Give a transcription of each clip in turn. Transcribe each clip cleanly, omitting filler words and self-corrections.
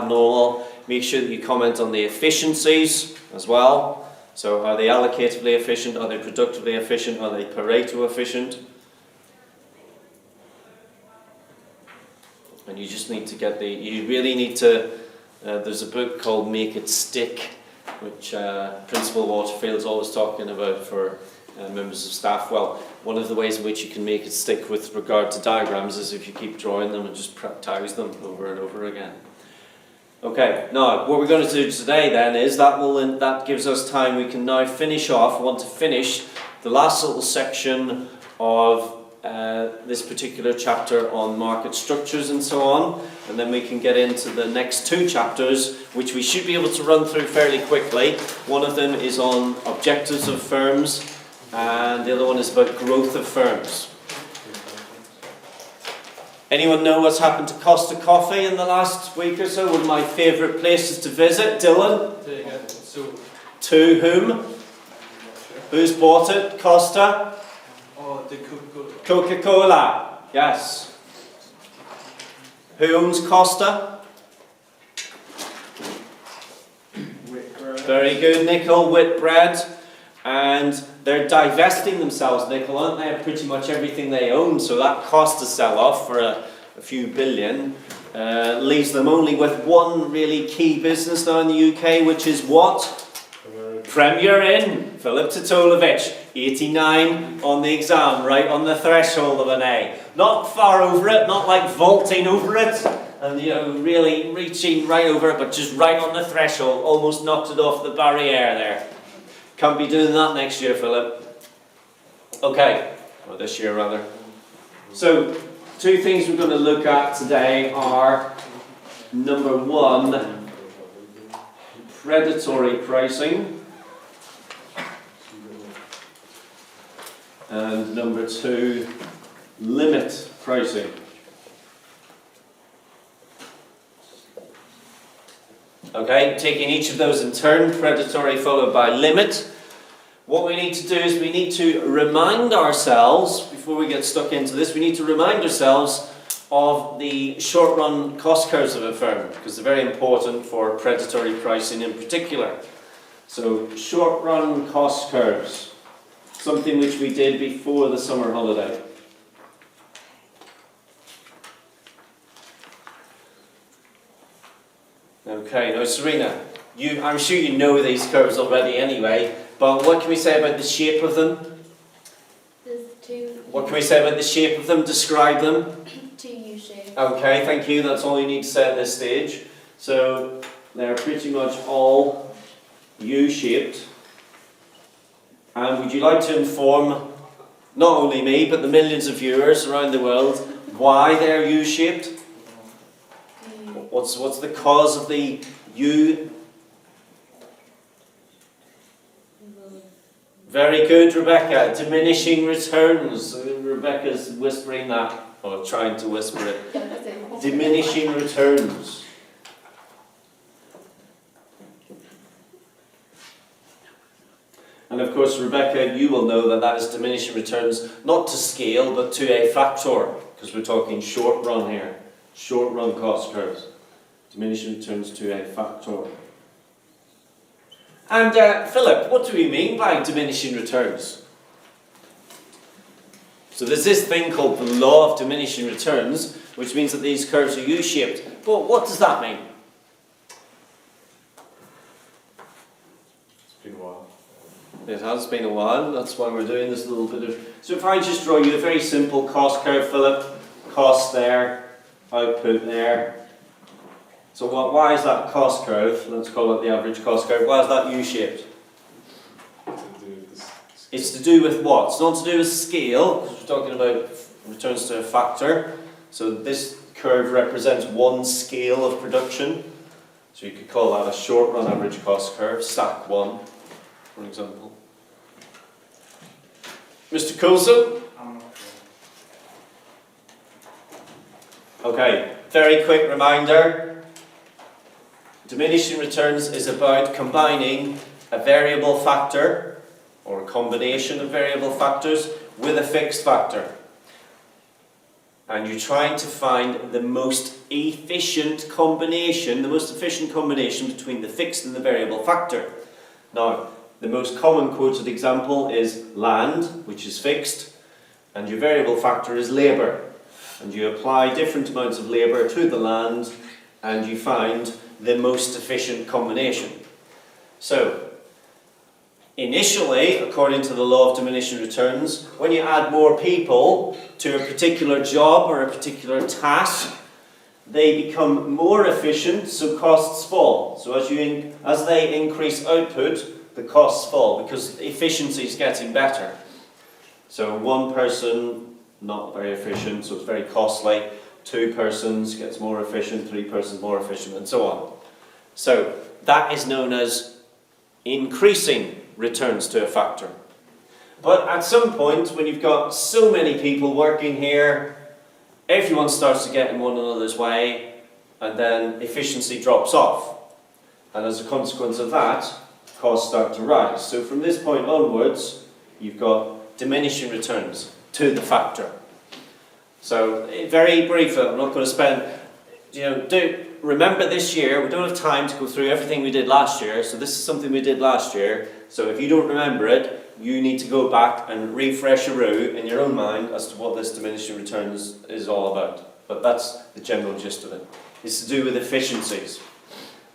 abnormal. Make sure that you comment on the efficiencies as well. So are they allocatively efficient? Are they productively efficient? Are they Pareto efficient? And you just need to get you really need to, there's a book called Make It Stick, which Principal Waterfield's always talking about for members of staff. Well, one of the ways in which you can make it stick with regard to diagrams is if you keep drawing them and just practice them over and over again. Okay, now what we're going to do today then is that gives us time. We can now finish off. I want to finish the last little section of this particular chapter on market structures and so on, and then we can get into the next two chapters, which we should be able to run through fairly quickly. One of them is on objectives of firms, and the other one is about growth of firms. Anyone know what's happened to Costa Coffee in the last week or so? One of my favourite places to visit. Dylan? To whom? Who's bought it? Costa? Oh, the Coca-Cola. Coca-Cola, yes. Who owns Costa? Whitbread. Very good, Nickel, Whitbread. And they're divesting themselves, Nickel, aren't they, of pretty much everything they own, so that cost to sell off for a few billion leaves them only with one really key business now in the UK, which is what? Premier Inn, Philip Titolovich, 89 on the exam, right on the threshold of an A. Not far over it, not like vaulting over it, and really reaching right over it, but just right on the threshold, almost knocked it off the barriere there. Can't be doing that next year, Philip. Okay, or this year rather. So, two things we're going to look at today are, number one, predatory pricing. And number two, limit pricing. Okay, taking each of those in turn, predatory followed by limit. What we need to do is we need to remind ourselves, before we get stuck into this, we need to remind ourselves of the short-run cost curves of a firm, because they're very important for predatory pricing in particular. So, short-run cost curves, something which we did before the summer holiday. Okay, now Serena, I'm sure you know these curves already anyway, but what can we say about the shape of them? There's two. What can we say about the shape of them? Describe them. Two U-shapes. Okay, thank you. That's all you need to say at this stage. So they're pretty much all U-shaped. And would you like to inform not only me, but the millions of viewers around the world why they're U-shaped? What's the cause of the U? Very good, Rebecca. Diminishing returns. Rebecca's whispering that, or trying to whisper it. Diminishing returns. And of course, Rebecca, you will know that that is diminishing returns, not to scale, but to a factor, because we're talking short run here. Short run cost curves. Diminishing returns to a factor. And Philip, what do we mean by diminishing returns? So there's this thing called the Law of Diminishing Returns, which means that these curves are U-shaped. But what does that mean? It's been a while. It has been a while, that's why we're doing this little bit of... So if I just draw you a very simple cost curve, Philip, cost there, output there. So why is that cost curve, let's call it the average cost curve, why is that U-shaped? It's to do with what? It's not to do with scale, because we're talking about returns to a factor. So this curve represents one scale of production. So you could call that a short run average cost curve, SAC 1, for example. Mr. Coulson? Okay, very quick reminder. Diminishing returns is about combining a variable factor, or a combination of variable factors, with a fixed factor. and you're trying to find the most efficient combination, between the fixed and the variable factor. Now, the most common quoted example is land, which is fixed, and your variable factor is labour. And you apply different amounts of labour to the land, and you find the most efficient combination. So, initially, according to the law of diminishing returns, when you add more people to a particular job or a particular task, they become more efficient, so costs fall. So as they increase output, the costs fall because efficiency is getting better. So one person, not very efficient, so it's very costly. 2 persons gets more efficient, 3 persons more efficient, and so on. So that is known as increasing returns to a factor. But at some point, when you've got so many people working here, everyone starts to get in one another's way, and then efficiency drops off. And as a consequence of that, costs start to rise. So from this point onwards, you've got diminishing returns to the factor. So very briefly, I'm not going to spend, remember this year, we don't have time to go through everything we did last year, so this is something we did last year. So if you don't remember it, you need to go back and refresh a row in your own mind as to what this diminishing returns is all about. But that's the general gist of it. It's to do with efficiencies.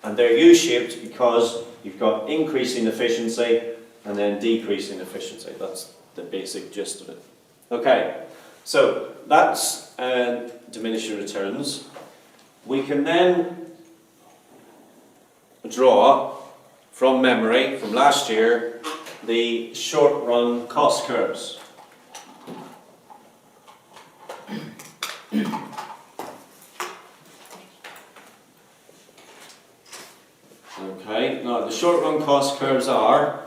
And they're U-shaped because you've got increasing efficiency and then decreasing efficiency. That's the basic gist of it. Okay, so that's diminishing returns. We can then draw from memory, from last year, the short-run cost curves. Okay, now the short-run cost curves are,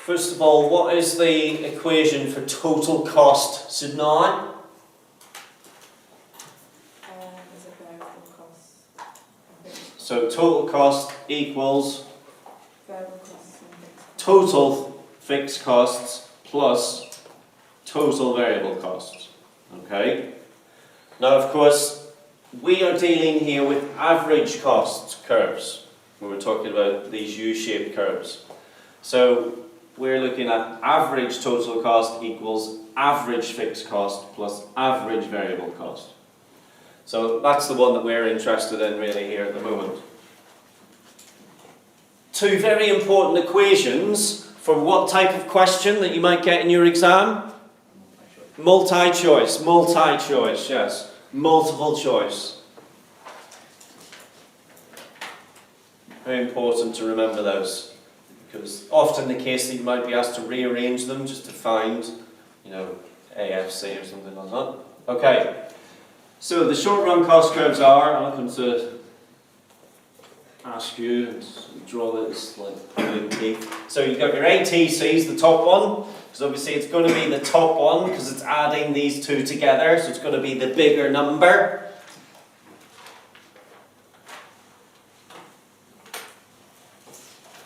first of all, what is the equation for total cost, Sidney? Is it variable costs? So total cost equals Variable costs and fixed costs. total fixed costs plus total variable costs. Okay? Now, of course, we are dealing here with average cost curves when we're talking about these U-shaped curves. So we're looking at average total cost equals average fixed cost plus average variable cost. So that's the one that we're interested in really here at the moment. 2 very important equations for what type of question that you might get in your exam? Multi-choice, yes. Multiple choice. Very important to remember those, because often the case that you might be asked to rearrange them just to find, AFC or something like that. Okay, so the short-run cost curves are, I'm going to ask you and draw this like pulling teeth. So you've got your ATCs, the top one, because obviously it's going to be the top one because it's adding these 2 together, so it's going to be the bigger number.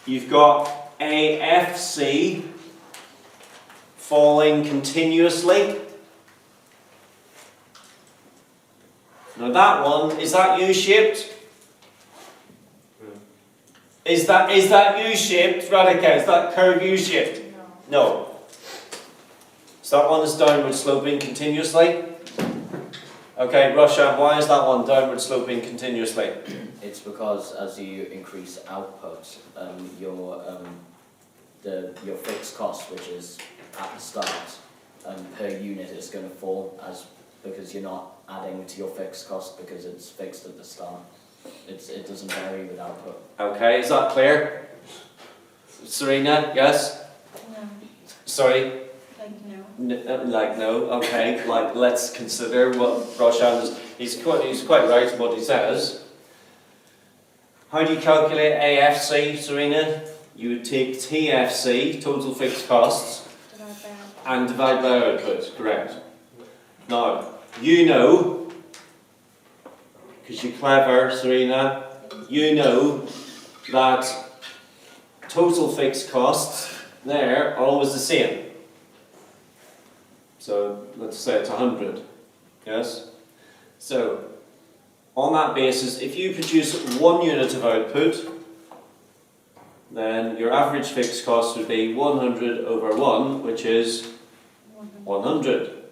You've got AFC falling continuously. Now that one, is that U-shaped? Is that U-shaped, Radhika? Is that curve U-shaped? No. So that one is downward sloping continuously. Okay, Roshan, why is that one downward sloping continuously? It's because as you increase output, your fixed cost, which is at the start, per unit is going to fall because you're not adding to your fixed cost because it's fixed at the start. It doesn't vary with output. Okay, is that clear? Serena, yes? No. Sorry? Like no. No, okay. Let's consider what Roshan is. He's quite right in what he says. How do you calculate AFC, Serena? You would take TFC, total fixed costs, and divide by output, correct? Now, you know, because you're clever, Serena, you know that total fixed costs there are always the same. So let's say it's 100, yes? So on that basis, if you produce 1 unit of output, then your average fixed cost would be 100 over 1, which is 100.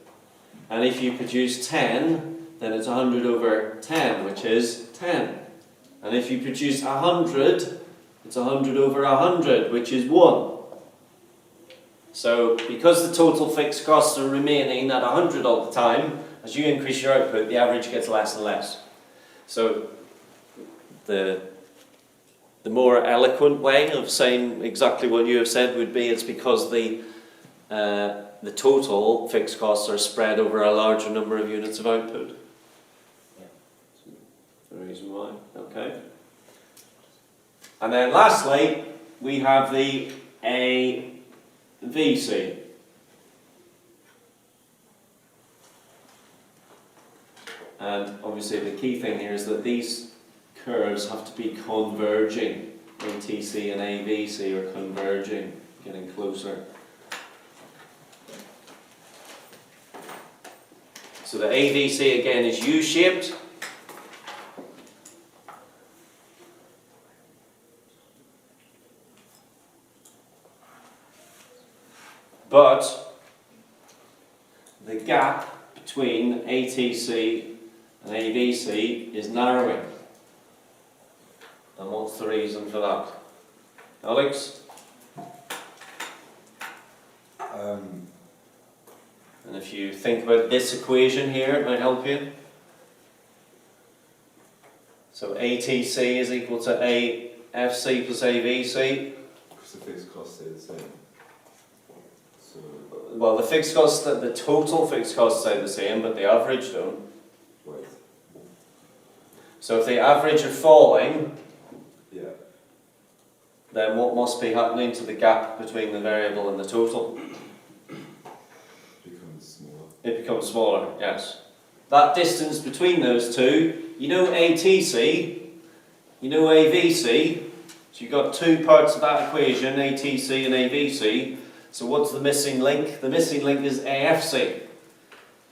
And if you produce 10, then it's 100 over 10, which is 10. And if you produce 100, it's 100 over 100, which is 1. So because the total fixed costs are remaining at 100 all the time, as you increase your output, the average gets less and less. So the more eloquent way of saying exactly what you have said would be it's because the total fixed costs are spread over a larger number of units of output. Yeah. That's the reason why. Okay. And then lastly, we have the AVC. And obviously the key thing here is that these curves have to be converging. ATC and AVC are converging, getting closer. So the AVC again is U-shaped. But the gap between ATC and AVC is narrowing. And what's the reason for that? Alex? And if you think about this equation here, it might help you. So ATC is equal to AFC plus AVC. Because the fixed costs stay the same. So, Well, the fixed costs, the total fixed costs stay the same, but the average don't. right. So if the average are falling, Yeah. then what must be happening to the gap between the variable and the total? Becomes smaller. It becomes smaller, yes. That distance between those two, you know ATC, you know AVC, so you've got two parts of that equation, ATC and AVC. So what's the missing link? The missing link is AFC.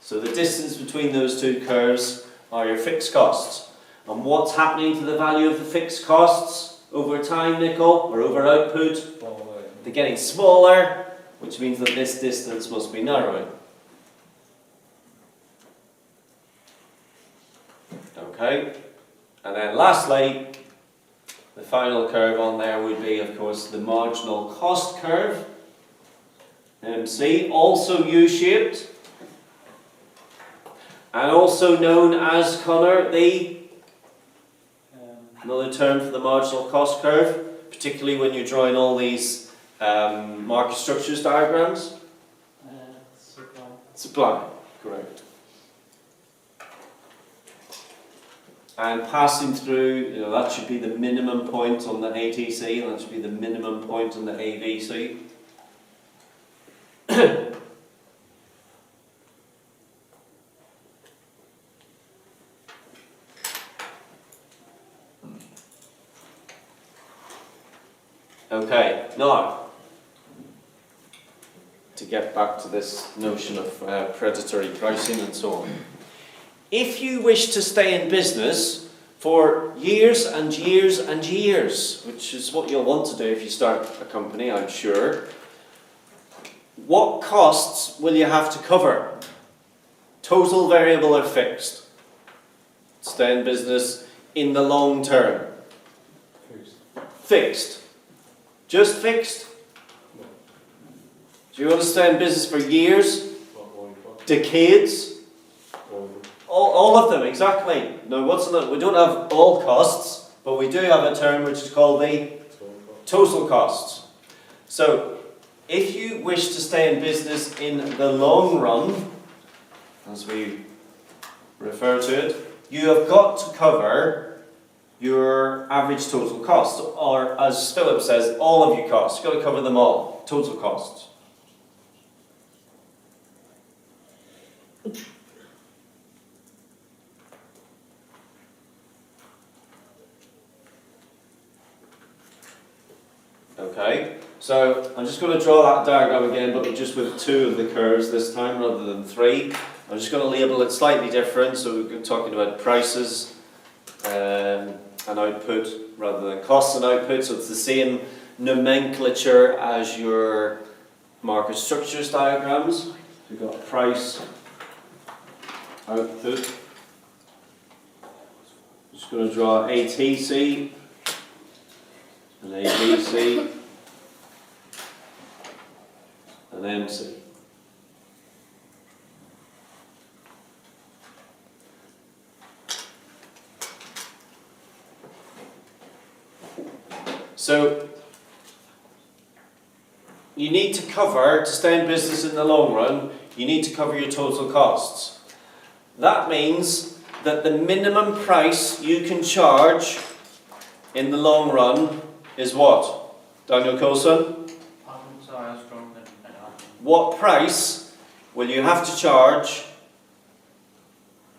So the distance between those two curves are your fixed costs. And what's happening to the value of the fixed costs over time, Nicole, or over output? They're getting smaller, which means that this distance must be narrowing. Okay, and then lastly, the final curve on there would be, of course, the marginal cost curve. MC, also U-shaped, and also known as, Connor, another term for the marginal cost curve, particularly when you're drawing all these market structures diagrams. Supply. Supply, correct. And passing through, that should be the minimum point on the ATC, and that should be the minimum point on the AVC. Okay, now, to get back to this notion of predatory pricing and so on. If you wish to stay in business for years and years and years, which is what you'll want to do if you start a company, I'm sure, what costs will you have to cover? Total, variable or fixed? Stay in business in the long term. Fixed. Fixed. Just fixed? No. Do you want to stay in business for years? Not one cost. Decades? All of them, exactly. No, what's in it? We don't have all costs, but we do have a term which is called the total costs. So, if you wish to stay in business in the long run, as we refer to it, you have got to cover your average total cost, or as Philip says, all of your costs. You've got to cover them all, total costs. Okay, So I'm just going to draw that diagram again, but just with 2 of the curves this time rather than 3. I'm just going to label it slightly different, so we're talking about prices and output rather than costs and output, so it's the same nomenclature as your market structures diagrams. We've got price, output. Just going to draw ATC and ABC and MC. So you need to cover, to stay in business in the long run, you need to cover your total costs. That means that the minimum price you can charge in the long run is what? Daniel Coulson? Sorry, I was wrong. What price will you have to charge?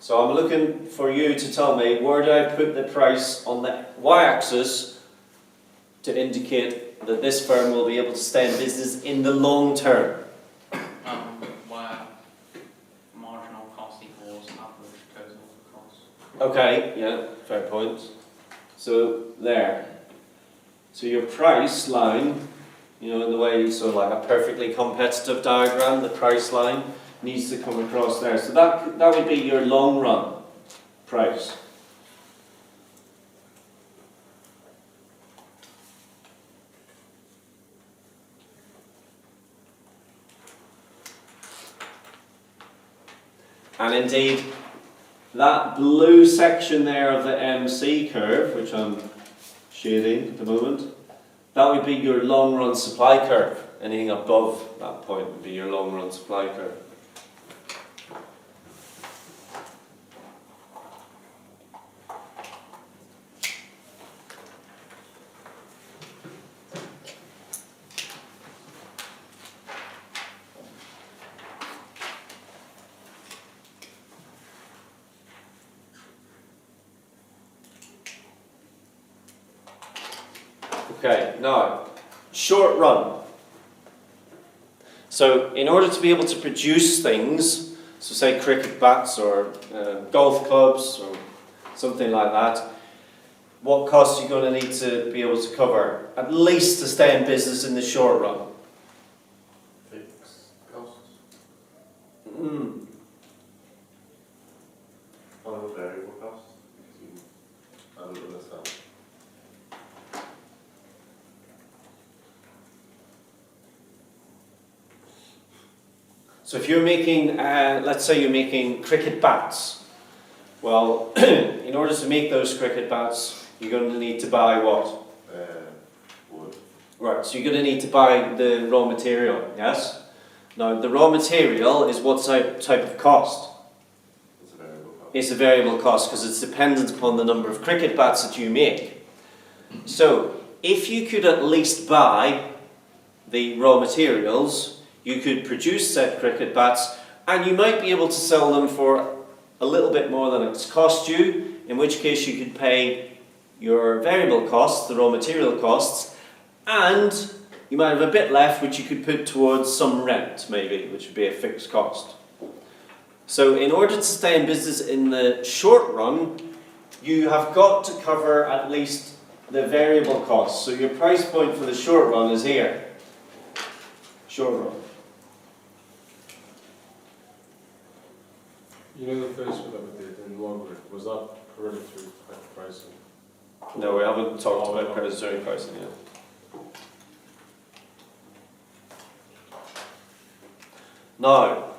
So I'm looking for you to tell me, where do I put the price on the y-axis to indicate that this firm will be able to stay in business in the long term? Where marginal cost equals average total cost. Okay, yeah, fair point. So there. So your price line, you know, in the way, so like a perfectly competitive diagram, the price line needs to come across there. So that would be your long run price. And indeed, that blue section there of the MC curve, which I'm shading at the moment, that would be your long run supply curve. Anything above that point would be your long run supply curve. Okay, now, short run. So, in order to be able to produce things, so say cricket bats or golf clubs or something like that, what costs are you going to need to be able to cover, at least to stay in business in the short run? Fixed costs. Mm. What are variable costs? Because I don't understand. So if you're making, let's say you're making cricket bats, well, in order to make those cricket bats, you're going to need to buy what? Wood. Right, so you're going to need to buy the raw material, yes? Now, the raw material is what type of cost? It's a variable cost. It's a variable cost because it's dependent upon the number of cricket bats that you make. So, if you could at least buy the raw materials, you could produce said cricket bats and you might be able to sell them for a little bit more than it's cost you, in which case you could pay your variable costs, the raw material costs, and you might have a bit left which you could put towards some rent maybe, which would be a fixed cost. So in order to stay in business in the short run, you have got to cover at least the variable costs. So your price point for the short run is here. Short run. You know the first one that we did in Logger, was that predatory pricing? No, we haven't talked about predatory pricing yet. Now,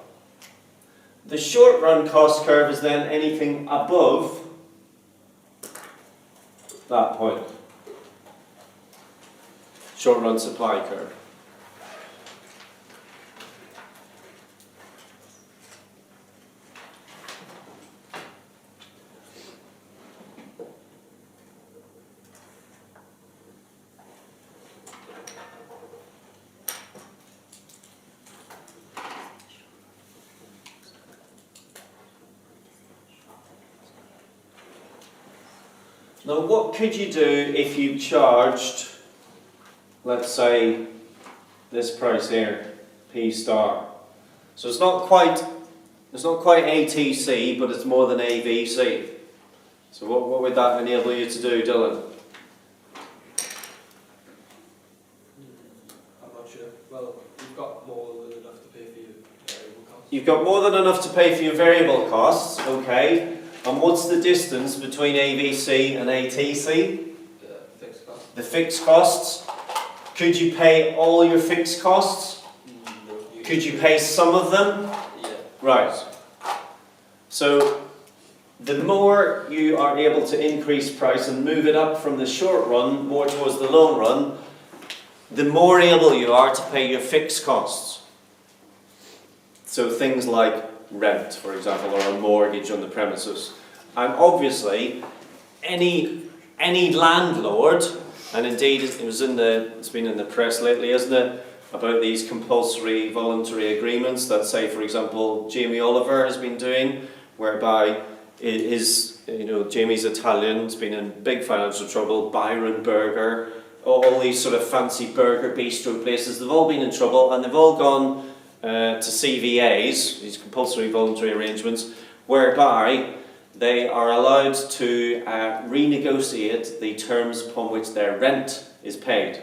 the short run cost curve is then anything above that point. Short run supply curve. Now, what could you do if you charged, let's say, this price here, P star. So it's not quite ATC, but it's more than AVC. So what would that enable you to do, Dylan? I'm not sure. Well, you've got more than enough to pay for your variable costs. You've got more than enough to pay for your variable costs, okay. And what's the distance between AVC and ATC? Fixed costs. The fixed costs. Could you pay all your fixed costs? No, Could you pay some of them? Yeah. Right. So the more you are able to increase price and move it up from the short run more towards the long run, the more able you are to pay your fixed costs. So things like rent, for example, or a mortgage on the premises. And obviously, any landlord, and indeed it's been in the press lately, isn't it, about these compulsory voluntary agreements that, say, for example, Jamie Oliver has been doing, whereby Jamie's Italian, has been in big financial trouble, Byron Burger, all these sort of fancy burger bistro places, they've all been in trouble, and they've all gone to CVAs, these compulsory voluntary arrangements, whereby they are allowed to renegotiate the terms upon which their rent is paid.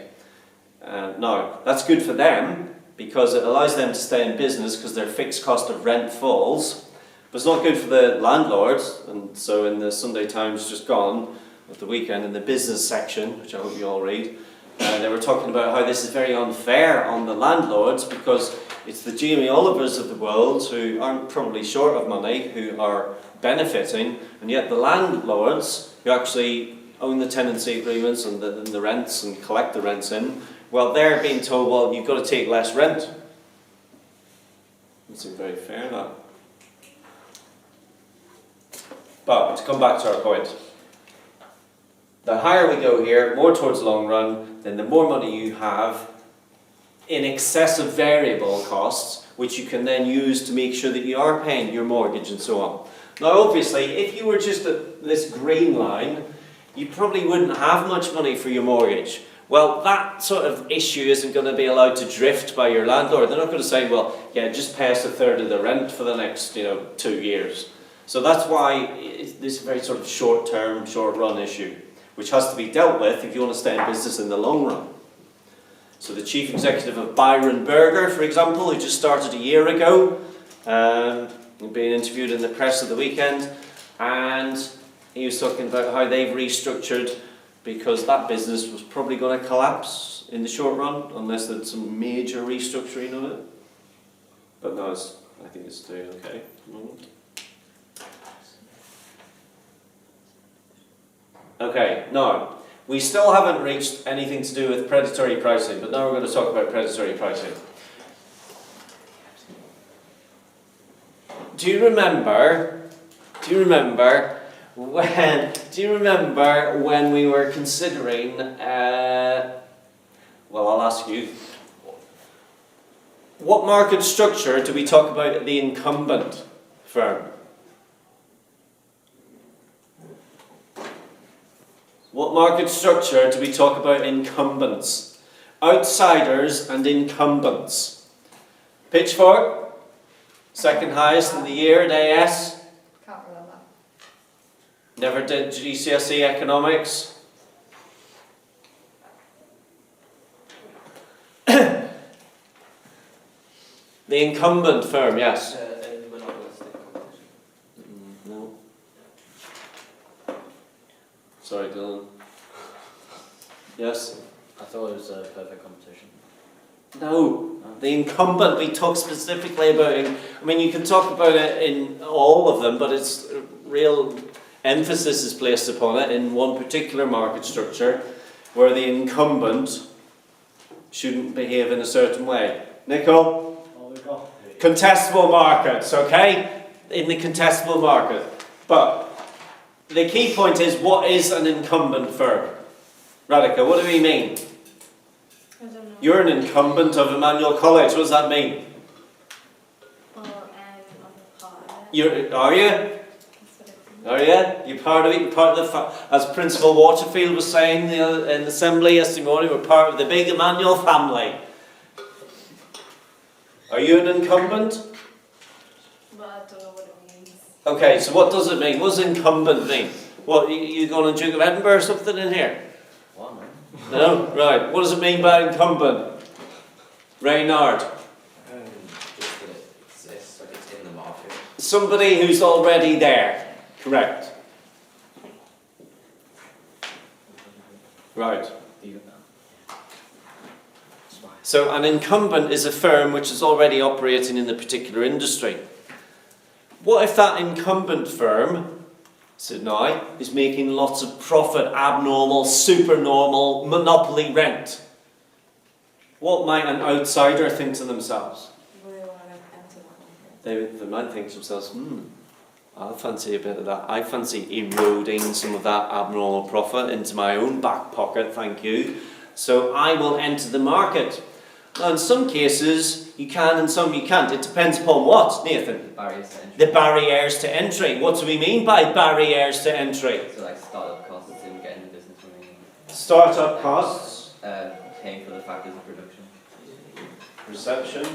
Now, that's good for them because it allows them to stay in business because their fixed cost of rent falls, but it's not good for the landlords. And so in the Sunday Times just gone, at the weekend, in the business section, which I hope you all read, they were talking about how this is very unfair on the landlords because it's the Jamie Olivers of the world who aren't probably short of money who are benefiting, and yet the landlords who actually own the tenancy agreements and the rents and collect the rents in, well, they're being told, well, you've got to take less rent. It's very fair, that. But to come back to our point, the higher we go here, more towards the long run, then the more money you have in excess of variable costs, which you can then use to make sure that you are paying your mortgage and so on. Now, obviously, if you were just at this green line, you probably wouldn't have much money for your mortgage. Well, that sort of issue isn't going to be allowed to drift by your landlord. They're not going to say, well, yeah, just pay us a third of the rent for the next, 2 years. So that's why this is a very sort of short-term, short-run issue, which has to be dealt with if you want to stay in business in the long run. So the chief executive of Byron Burger, for example, who just started a year ago, being interviewed in the press at the weekend, and he was talking about how they've restructured because that business was probably going to collapse in the short run unless there's some major restructuring of it. But no, I think it's doing okay at the moment. Okay, now, we still haven't reached anything to do with predatory pricing, but now we're going to talk about predatory pricing. Do you remember when we were considering, well, I'll ask you, what market structure do we talk about at the incumbent firm? What market structure do we talk about incumbents? Outsiders and incumbents. Pitchfork, second highest in the year at AS. Can't remember. Never did GCSE economics. The incumbent firm, yes. In monopolistic competition. No. Sorry, Dylan. Yes? I thought it was a perfect competition. No. The incumbent, we talk specifically about it. I mean, you can talk about it in all of them, but it's real emphasis is placed upon it in one particular market structure where the incumbent shouldn't behave in a certain way. Nicole? Contestable markets, okay? In the contestable market. But the key point is, what is an incumbent firm? Radhika, what do we mean? I don't know. You're an incumbent of Emmanuel College. What does that mean? Or of a part of it. Are you? That's what it means. Are you? You're part of it. You're part of the. As Principal Waterfield was saying in the assembly yesterday morning, we're part of the big Emmanuel family. Are you an incumbent? But I don't know what it means. Okay, so what does it mean? What does incumbent mean? What, you going to Duke of Edinburgh or something in here? What, man? No? Right. What does it mean by incumbent? Reynard. Just that it exists, like it's in the market. Somebody who's already there. Correct. Right. Leave it now. It's fine. So an incumbent is a firm which is already operating in the particular industry. What if that incumbent firm, said now, is making lots of profit, abnormal, supernormal, monopoly rent? What might an outsider think to themselves? We want to enter that market. They might think to themselves, I fancy a bit of that. I fancy eroding some of that abnormal profit into my own back pocket, thank you. So I will enter the market. Now in some cases you can and some you can't. It depends upon what, Nathan? Barriers to entry. The barriers to entry. What do we mean by barriers to entry? So like startup costs in getting the business running. Startup costs, Paying for the factors of production. reception.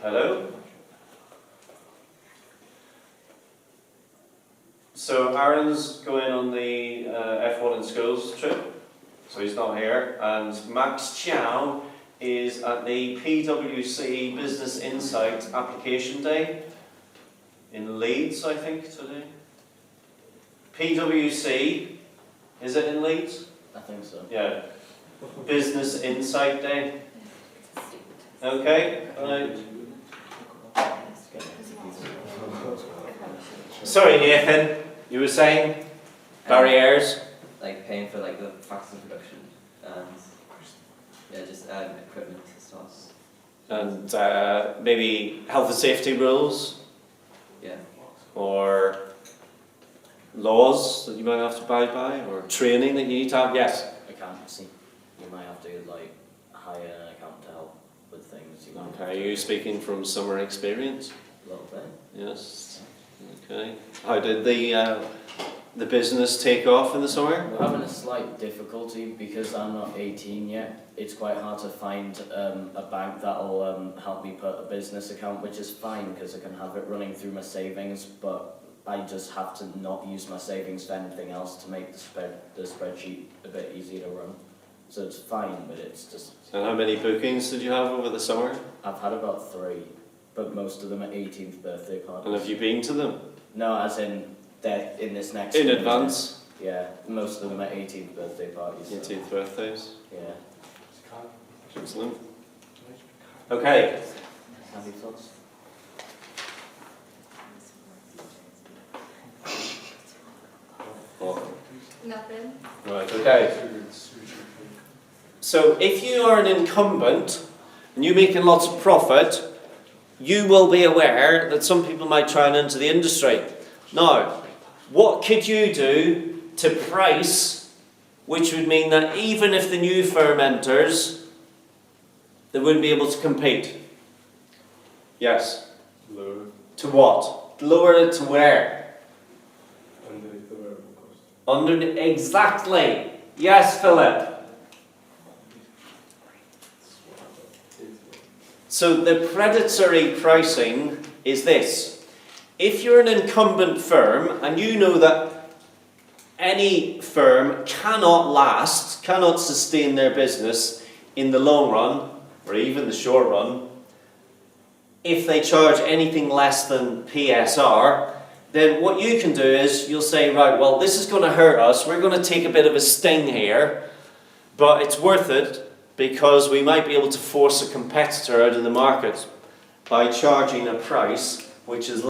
Hello? So Aaron's going on the F1 in schools trip, so he's not here, and Max Chow is at the PwC Business Insight Application Day in Leeds, I think, today. PwC, is it in Leeds? I think so. Yeah. Business Insight Day. Okay, right. Sorry, Nathan, you were saying barriers. Like paying for like the factors of production and just equipment costs. And maybe health and safety rules Yeah. or laws that you might have to abide by, or training that you need to have. Yes. Accountancy. You might have to like hire an accountant to help with things. You might have Okay, are you speaking from summer experience? a little bit. Yes. Okay. How did the business take off in the summer? We're having a slight difficulty because I'm not 18 yet. It's quite hard to find a bank that'll help me put a business account, which is fine because I can have it running through my savings, but I just have to not use my savings for anything else to make the spreadsheet a bit easier to run. So it's fine, but it's just... And how many bookings did you have over the summer? I've had about 3, but most of them are 18th birthday parties. And have you been to them? No, as in they're in this next... In year. advance? Yeah, most of them are 18th birthday parties. So, 18th birthdays? yeah. Excellent. Okay. Have you thoughts? Nothing. Right, okay. So if you are an incumbent and you're making lots of profit, you will be aware that some people might try and enter the industry. Now, what could you do to price, which would mean that even if the new firm enters, they wouldn't be able to compete? Yes. Lower, To what? Lower it to where? underneath the variable cost. Under exactly. Yes, Philip. So the predatory pricing is this. If you're an incumbent firm and you know that any firm cannot last, cannot sustain their business in the long run, or even the short run, if they charge anything less than PSR, then what you can do is you'll say, right, well, this is going to hurt us. We're going to take a bit of a sting here, but it's worth it because we might be able to force a competitor out of the market by charging a price which is